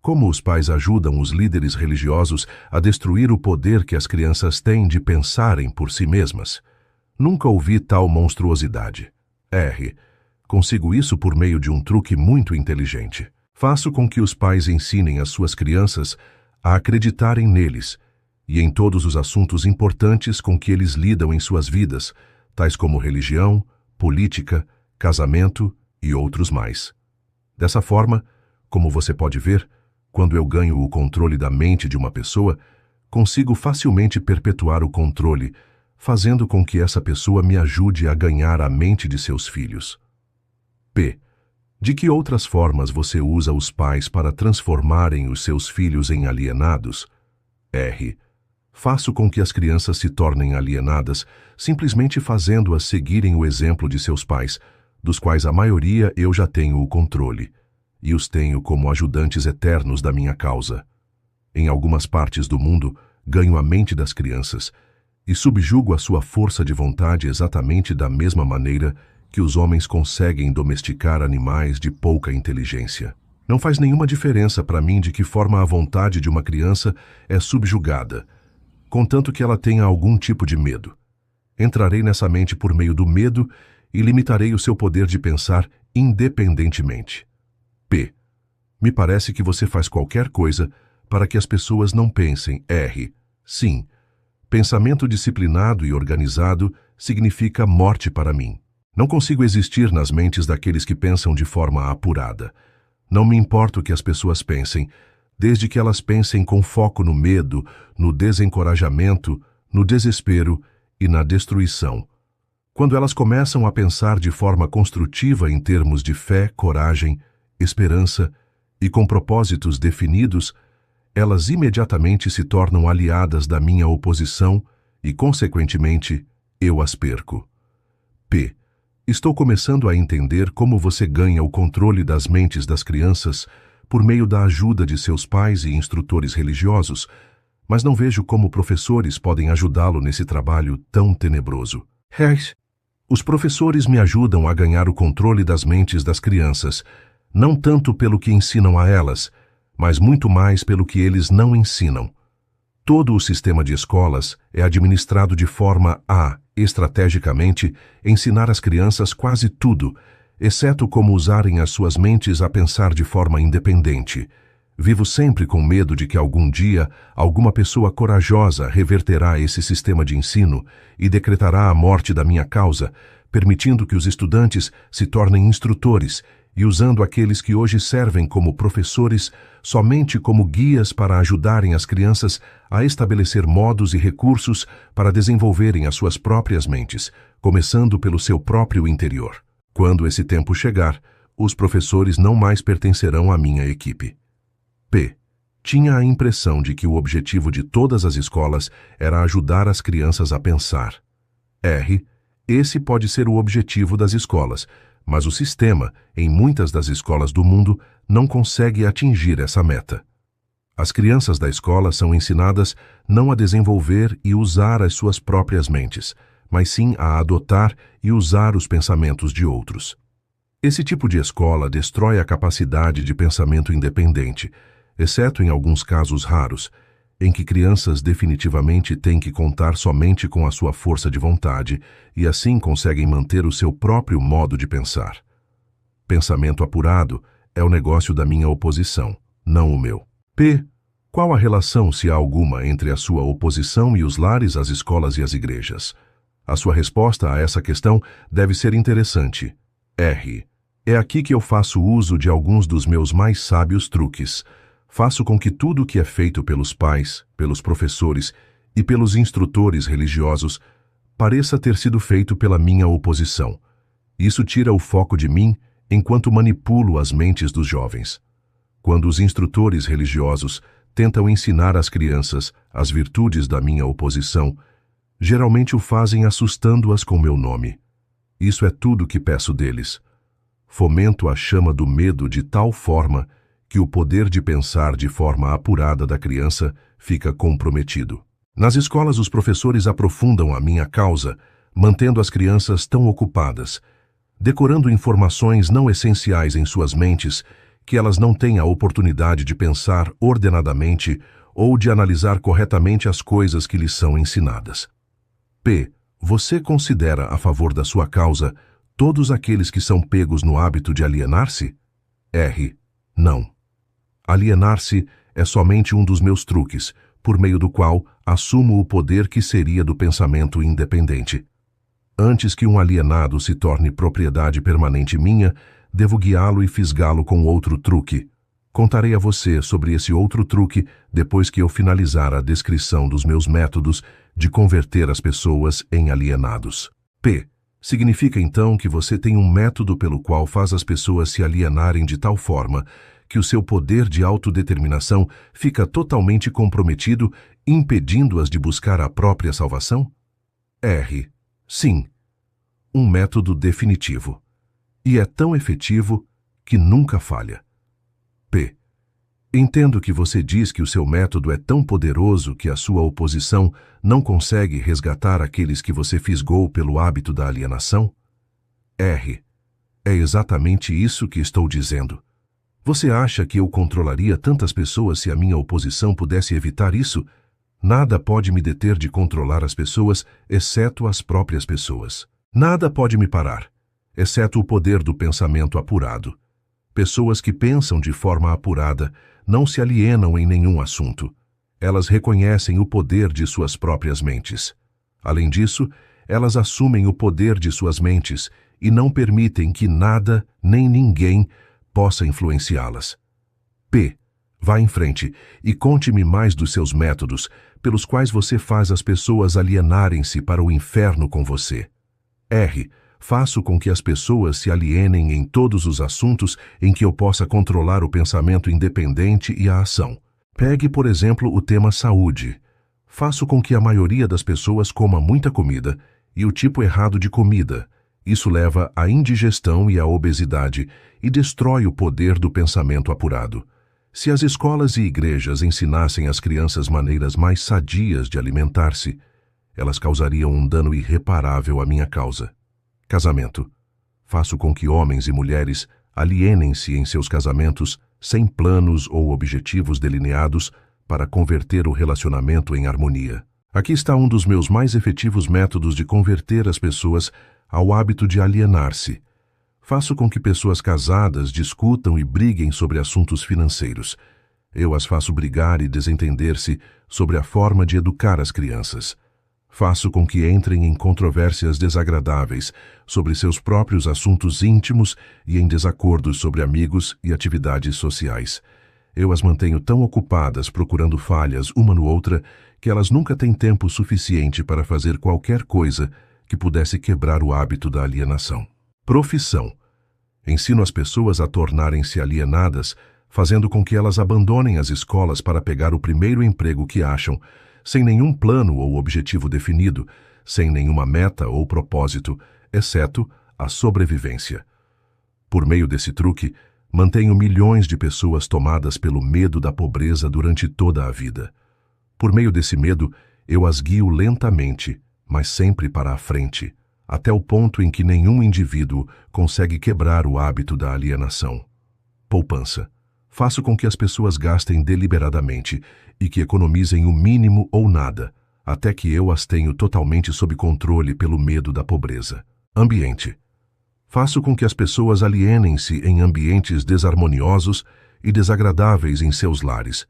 Como os pais ajudam os líderes religiosos a destruir o poder que as crianças têm de pensarem por si mesmas? Nunca ouvi tal monstruosidade. R. Consigo isso por meio de um truque muito inteligente. Faço com que os pais ensinem as suas crianças a acreditarem neles e em todos os assuntos importantes com que eles lidam em suas vidas, tais como religião, política, casamento e outros mais. Dessa forma, como você pode ver, quando eu ganho o controle da mente de uma pessoa, consigo facilmente perpetuar o controle, fazendo com que essa pessoa me ajude a ganhar a mente de seus filhos. P. De que outras formas você usa os pais para transformarem os seus filhos em alienados? R. Faço com que as crianças se tornem alienadas, simplesmente fazendo-as seguirem o exemplo de seus pais, dos quais a maioria eu já tenho o controle, e os tenho como ajudantes eternos da minha causa. Em algumas partes do mundo, ganho a mente das crianças e subjugo a sua força de vontade exatamente da mesma maneira que os homens conseguem domesticar animais de pouca inteligência. Não faz nenhuma diferença para mim de que forma a vontade de uma criança é subjugada, contanto que ela tenha algum tipo de medo. Entrarei nessa mente por meio do medo e limitarei o seu poder de pensar independentemente. P. Me parece que você faz qualquer coisa para que as pessoas não pensem. R. Sim. Pensamento disciplinado e organizado significa morte para mim. Não consigo existir nas mentes daqueles que pensam de forma apurada. Não me importa o que as pessoas pensem, desde que elas pensem com foco no medo, no desencorajamento, no desespero e na destruição. Quando elas começam a pensar de forma construtiva em termos de fé, coragem, esperança e com propósitos definidos, elas imediatamente se tornam aliadas da minha oposição e, consequentemente, eu as perco. P. Estou começando a entender como você ganha o controle das mentes das crianças por meio da ajuda de seus pais e instrutores religiosos, mas não vejo como professores podem ajudá-lo nesse trabalho tão tenebroso. Os professores me ajudam a ganhar o controle das mentes das crianças, não tanto pelo que ensinam a elas, mas muito mais pelo que eles não ensinam. Todo o sistema de escolas é administrado de forma a, estrategicamente, ensinar às crianças quase tudo, exceto como usarem as suas mentes a pensar de forma independente. Vivo sempre com medo de que algum dia alguma pessoa corajosa reverterá esse sistema de ensino e decretará a morte da minha causa, permitindo que os estudantes se tornem instrutores e usando aqueles que hoje servem como professores somente como guias para ajudarem as crianças a estabelecer modos e recursos para desenvolverem as suas próprias mentes, começando pelo seu próprio interior. Quando esse tempo chegar, os professores não mais pertencerão à minha equipe. P. Tinha a impressão de que o objetivo de todas as escolas era ajudar as crianças a pensar. R. Esse pode ser o objetivo das escolas, mas o sistema, em muitas das escolas do mundo, não consegue atingir essa meta. As crianças da escola são ensinadas não a desenvolver e usar as suas próprias mentes, mas sim a adotar e usar os pensamentos de outros. Esse tipo de escola destrói a capacidade de pensamento independente, exceto em alguns casos raros, em que crianças definitivamente têm que contar somente com a sua força de vontade e assim conseguem manter o seu próprio modo de pensar. Pensamento apurado é o negócio da minha oposição, não o meu. P. Qual a relação, se há alguma, entre a sua oposição e os lares, as escolas e as igrejas? A sua resposta a essa questão deve ser interessante. R. É aqui que eu faço uso de alguns dos meus mais sábios truques. Faço com que tudo o que é feito pelos pais, pelos professores e pelos instrutores religiosos pareça ter sido feito pela minha oposição. Isso tira o foco de mim enquanto manipulo as mentes dos jovens. Quando os instrutores religiosos tentam ensinar às crianças as virtudes da minha oposição, geralmente o fazem assustando-as com meu nome. Isso é tudo que peço deles. Fomento a chama do medo de tal forma que o poder de pensar de forma apurada da criança fica comprometido. Nas escolas, os professores aprofundam a minha causa, mantendo as crianças tão ocupadas, decorando informações não essenciais em suas mentes, que elas não têm a oportunidade de pensar ordenadamente ou de analisar corretamente as coisas que lhes são ensinadas. P. Você considera a favor da sua causa todos aqueles que são pegos no hábito de alienar-se? R. Não. Alienar-se é somente um dos meus truques, por meio do qual assumo o poder que seria do pensamento independente. Antes que um alienado se torne propriedade permanente minha, devo guiá-lo e fisgá-lo com outro truque. Contarei a você sobre esse outro truque depois que eu finalizar a descrição dos meus métodos de converter as pessoas em alienados. P. Significa então que você tem um método pelo qual faz as pessoas se alienarem de tal forma que o seu poder de autodeterminação fica totalmente comprometido, impedindo-as de buscar a própria salvação? R. Sim. Um método definitivo. E é tão efetivo que nunca falha. P. Entendo que você diz que o seu método é tão poderoso que a sua oposição não consegue resgatar aqueles que você fisgou pelo hábito da alienação? R. É exatamente isso que estou dizendo. Você acha que eu controlaria tantas pessoas se a minha oposição pudesse evitar isso? Nada pode me deter de controlar as pessoas, exceto as próprias pessoas. Nada pode me parar, exceto o poder do pensamento apurado. Pessoas que pensam de forma apurada não se alienam em nenhum assunto. Elas reconhecem o poder de suas próprias mentes. Além disso, elas assumem o poder de suas mentes e não permitem que nada nem ninguém possa influenciá-las. P. Vá em frente e conte-me mais dos seus métodos, pelos quais você faz as pessoas alienarem-se para o inferno com você. R. Faço com que as pessoas se alienem em todos os assuntos em que eu possa controlar o pensamento independente e a ação. Pegue, por exemplo, o tema saúde. Faço com que a maioria das pessoas coma muita comida e o tipo errado de comida. Isso leva à indigestão e à obesidade e destrói o poder do pensamento apurado. Se as escolas e igrejas ensinassem às crianças maneiras mais sadias de alimentar-se, elas causariam um dano irreparável à minha causa. Casamento. Faço com que homens e mulheres alienem-se em seus casamentos sem planos ou objetivos delineados para converter o relacionamento em harmonia. Aqui está um dos meus mais efetivos métodos de converter as pessoas ao hábito de alienar-se. Faço com que pessoas casadas discutam e briguem sobre assuntos financeiros. Eu as faço brigar e desentender-se sobre a forma de educar as crianças. Faço com que entrem em controvérsias desagradáveis sobre seus próprios assuntos íntimos e em desacordos sobre amigos e atividades sociais. Eu as mantenho tão ocupadas procurando falhas uma no outra que elas nunca têm tempo suficiente para fazer qualquer coisa que pudesse quebrar o hábito da alienação. Profissão. Ensino as pessoas a tornarem-se alienadas, fazendo com que elas abandonem as escolas para pegar o primeiro emprego que acham, sem nenhum plano ou objetivo definido, sem nenhuma meta ou propósito, exceto a sobrevivência. Por meio desse truque, mantenho milhões de pessoas tomadas pelo medo da pobreza durante toda a vida. Por meio desse medo, eu as guio lentamente, mas sempre para a frente, até o ponto em que nenhum indivíduo consegue quebrar o hábito da alienação. Poupança. Faço com que as pessoas gastem deliberadamente e que economizem o mínimo ou nada, até que eu as tenho totalmente sob controle pelo medo da pobreza. Ambiente. Faço com que as pessoas alienem-se em ambientes desarmoniosos e desagradáveis em seus lares,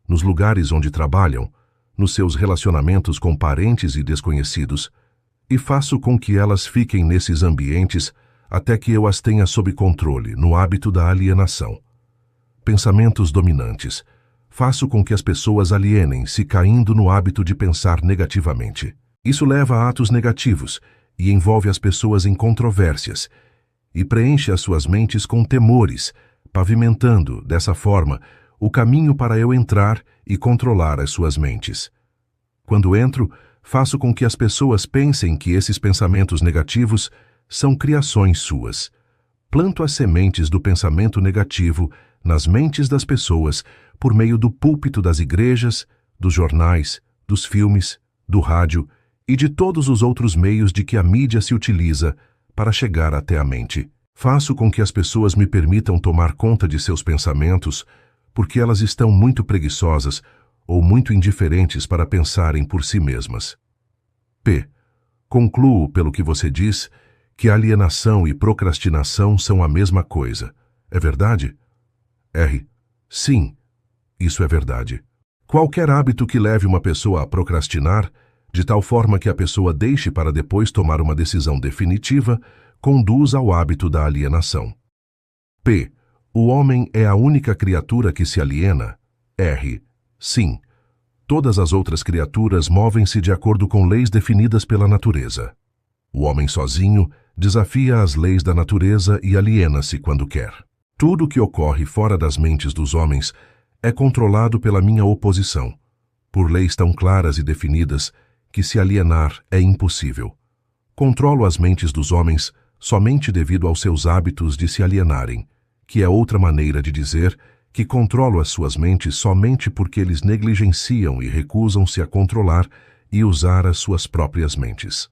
nos lugares onde trabalham, nos seus relacionamentos com parentes e desconhecidos, e faço com que elas fiquem nesses ambientes até que eu as tenha sob controle no hábito da alienação. Pensamentos dominantes. Faço com que as pessoas alienem-se caindo no hábito de pensar negativamente. Isso leva a atos negativos e envolve as pessoas em controvérsias e preenche as suas mentes com temores, pavimentando, dessa forma, o caminho para eu entrar e controlar as suas mentes. Quando entro, faço com que as pessoas pensem que esses pensamentos negativos são criações suas. Planto as sementes do pensamento negativo nas mentes das pessoas por meio do púlpito das igrejas, dos jornais, dos filmes, do rádio e de todos os outros meios de que a mídia se utiliza para chegar até a mente. Faço com que as pessoas me permitam tomar conta de seus pensamentos porque elas estão muito preguiçosas ou muito indiferentes para pensarem por si mesmas. P. Concluo, pelo que você diz, que alienação e procrastinação são a mesma coisa. É verdade? R. Sim, isso é verdade. Qualquer hábito que leve uma pessoa a procrastinar, de tal forma que a pessoa deixe para depois tomar uma decisão definitiva, conduz ao hábito da alienação. P. O homem é a única criatura que se aliena? R. Sim. Todas as outras criaturas movem-se de acordo com leis definidas pela natureza. O homem sozinho desafia as leis da natureza e aliena-se quando quer. Tudo que ocorre fora das mentes dos homens é controlado pela minha oposição, por leis tão claras e definidas que se alienar é impossível. Controlo as mentes dos homens somente devido aos seus hábitos de se alienarem, que é outra maneira de dizer que controlo as suas mentes somente porque eles negligenciam e recusam-se a controlar e usar as suas próprias mentes.